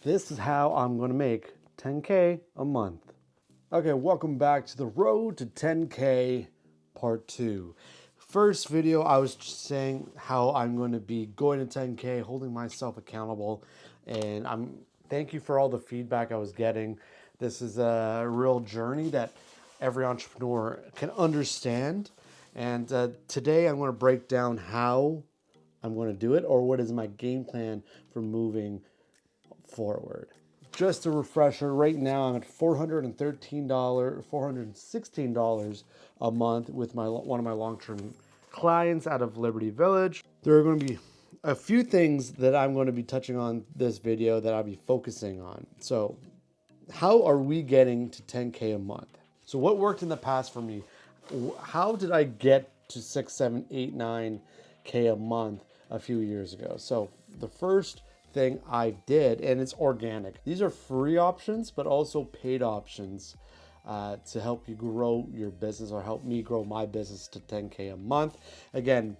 This is how I'm going to make 10K a month. Okay, welcome back to the road to 10K part 2. First video, I was just saying how I'm going to be going to 10K, holding myself accountable, and thank you for all the feedback I was getting. This is a real journey that every entrepreneur can understand, and today I'm going to break down how I'm going to do it, or what is my game plan for moving forward. Just a refresher, right now I'm at $416 a month with one of my long-term clients out of Liberty Village. There are going to be a few things that I'm going to be touching on this video that I'll be focusing on. So how are we getting to 10K a month? So what worked in the past for me? How did I get to 6, 7, 8, 9K a month a few years ago? So the first thing I did, and it's organic. These are free options, but also paid options to help you grow your business, or help me grow my business to 10K a month. Again,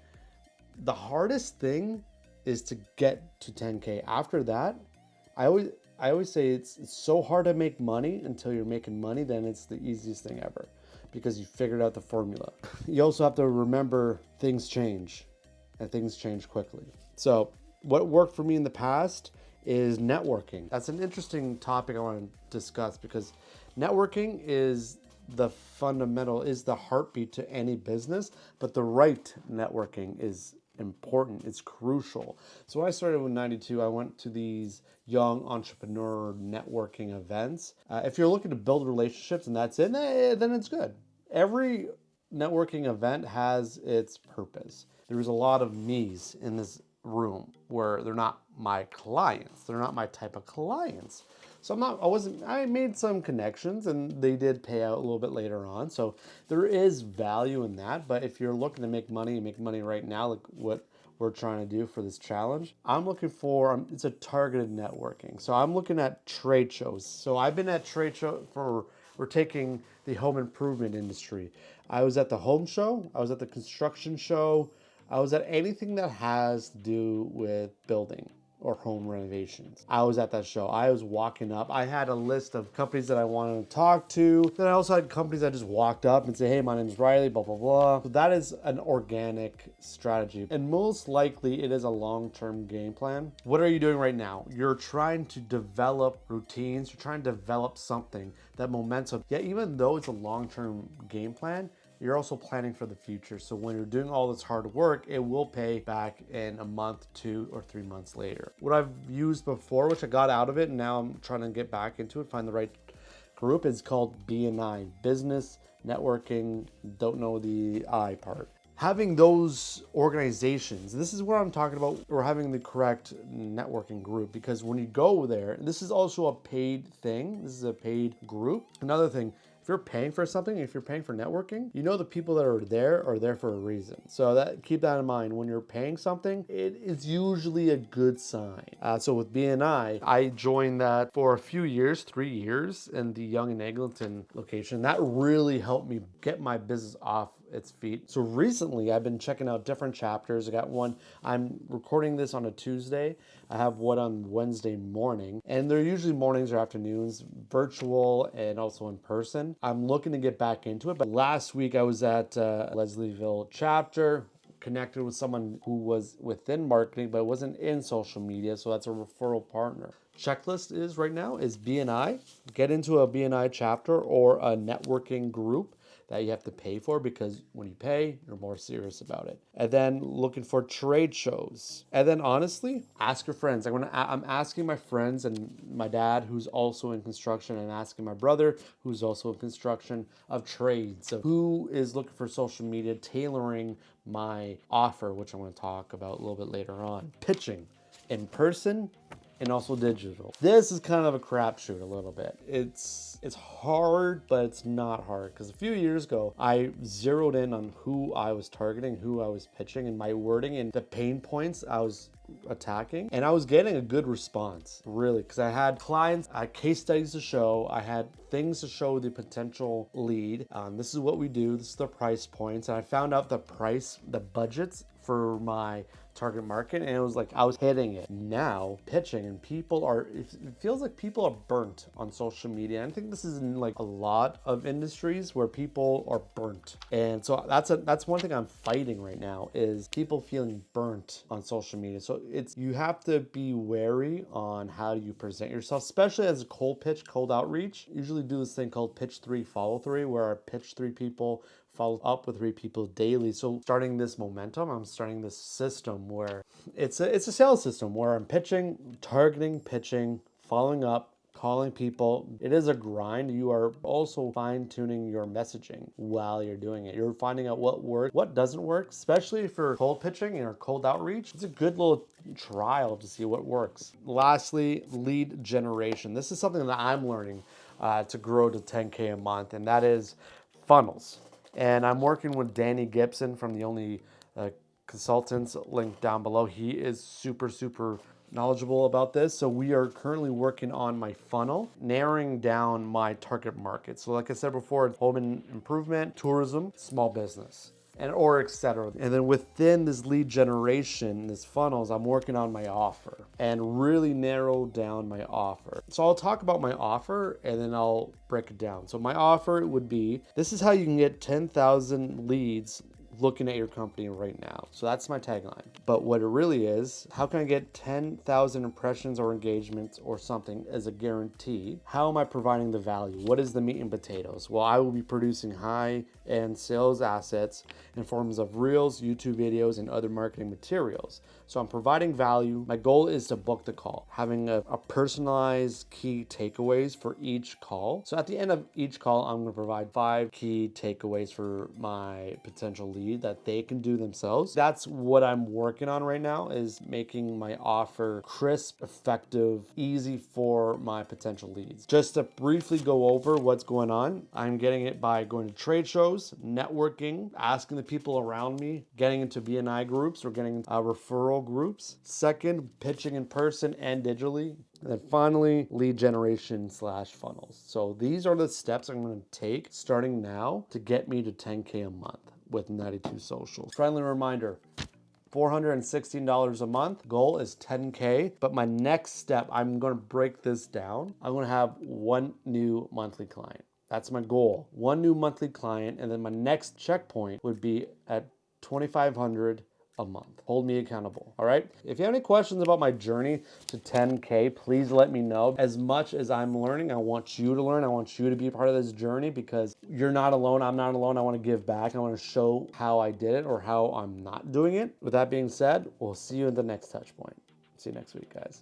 the hardest thing is to get to 10K. After that, I always say it's so hard to make money until you're making money. Then it's the easiest thing ever, because you figured out the formula. You also have to remember things change, and things change quickly. So what worked for me in the past is networking. That's an interesting topic I want to discuss, because networking is the fundamental, is the heartbeat to any business, but the right networking is important. It's crucial. So when I started with 92, I went to these young entrepreneur networking events. If you're looking to build relationships and that's it, then it's good. Every networking event has its purpose. There's a lot of me's in this room where they're not my clients. They're not my type of clients. So I made some connections, and they did pay out a little bit later on. So there is value in that. But if you're looking to make money right now, like what we're trying to do for this challenge, I'm looking for, it's a targeted networking. So I'm looking at trade shows. So I've been at trade show we're taking the home improvement industry. I was at the home show. I was at the construction show. I was at anything that has to do with building or home renovations. I was at that show. I was walking up. I had a list of companies that I wanted to talk to. Then I also had companies that just walked up and say, hey, my name is Riley, blah, blah, blah. So that is an organic strategy. And most likely it is a long-term game plan. What are you doing right now? You're trying to develop routines. You're trying to develop something, that momentum. Yeah, even though it's a long-term game plan, you're also planning for the future. So when you're doing all this hard work, it will pay back in a month, 2 or 3 months later. What I've used before, which I got out of it, and now I'm trying to get back into it, find the right group, is called BNI, Business Networking, don't know the I part. Having those organizations, this is where I'm talking about, we're having the correct networking group, because when you go there, this is also a paid thing. This is a paid group. Another thing, if you're paying for something, if you're paying for networking, you know the people that are there for a reason. So keep that in mind. When you're paying something, it is usually a good sign. So with BNI, I joined that for a few years, 3 years, in the Yonge and Eglinton location. That really helped me get my business off its feet. So recently I've been checking out different chapters. I got one, I'm recording this on a Tuesday. I have one on Wednesday morning, and they're usually mornings or afternoons, virtual and also in person. I'm looking to get back into it, but last week I was at Leslieville chapter, connected with someone who was within marketing but wasn't in social media, so that's a referral partner. Checklist is right now is BNI. Get into a BNI chapter or a networking group that you have to pay for, because when you pay, you're more serious about it. And then looking for trade shows. And then honestly, ask your friends. I'm asking my friends and my dad, who's also in construction, and asking my brother, who's also in construction, of trades, of who is looking for social media, tailoring my offer, which I'm going to talk about a little bit later on. Pitching in person and also digital. This is kind of a crapshoot a little bit. It's hard, but it's not hard, because a few years ago, I zeroed in on who I was targeting, who I was pitching, and my wording and the pain points I was attacking, and I was getting a good response, really, because I had clients, I had case studies to show, I had things to show the potential lead. This is what we do, this is the price points, and I found out the budgets for my target market, and it was like I was hitting it. Now pitching, and it feels like people are burnt on social media. And I think this is in like a lot of industries where people are burnt, and so that's one thing I'm fighting right now, is people feeling burnt on social media. So you have to be wary on how you present yourself, especially as a cold outreach. Usually do this thing called pitch 3 follow 3, where I pitch 3 people, follow up with 3 people daily. So starting this momentum, I'm starting this system where it's a sales system where I'm targeting, following up, calling people. It is a grind. You are also fine-tuning your messaging while you're doing it. You're finding out what works, what doesn't work, especially for cold pitching or cold outreach. It's a good little trial to see what works. Lastly, lead generation. This is something that I'm learning to grow to 10K a month, and that is funnels. And I'm working with Danny Gibson from the Only Consultants, link down below. He is super knowledgeable about this. So we are currently working on my funnel, narrowing down my target market. So like I said before, it's home improvement, tourism, small business, or etc. And then within this lead generation, this funnels, I'm working on my offer and really narrow down my offer. So I'll talk about my offer and then I'll break it down. So my offer would be, this is how you can get 10,000 leads looking at your company right now. So that's my tagline. But what it really is, how can I get 10,000 impressions or engagements or something as a guarantee? How am I providing the value? What is the meat and potatoes? Well, I will be producing high-end sales assets in forms of reels, YouTube videos, and other marketing materials. So I'm providing value. My goal is to book the call, having a personalized key takeaways for each call. So at the end of each call, I'm going to provide 5 key takeaways for my potential lead that they can do themselves. That's what I'm working on right now, is making my offer crisp, effective, easy for my potential leads. Just to briefly go over what's going on, I'm getting it by going to trade shows, networking, asking the people around me, getting into BNI groups or getting referral groups. Second, pitching in person and digitally. And then finally, lead generation / funnels. So these are the steps I'm going to take starting now to get me to 10K a month with 92 Social. Friendly reminder, $416 a month. Goal is 10K, but my next step, I'm going to break this down. I'm going to have 1 new monthly client. That's my goal. 1 new monthly client, and then my next checkpoint would be at 2,500 a month. Hold me accountable, all right? If you have any questions about my journey to 10K, please let me know. As much as I'm learning, I want you to learn. I want you to be a part of this journey, because you're not alone. I'm not alone. I want to give back. I want to show how I did it or how I'm not doing it. With that being said, we'll see you in the next touch point. See you next week, guys.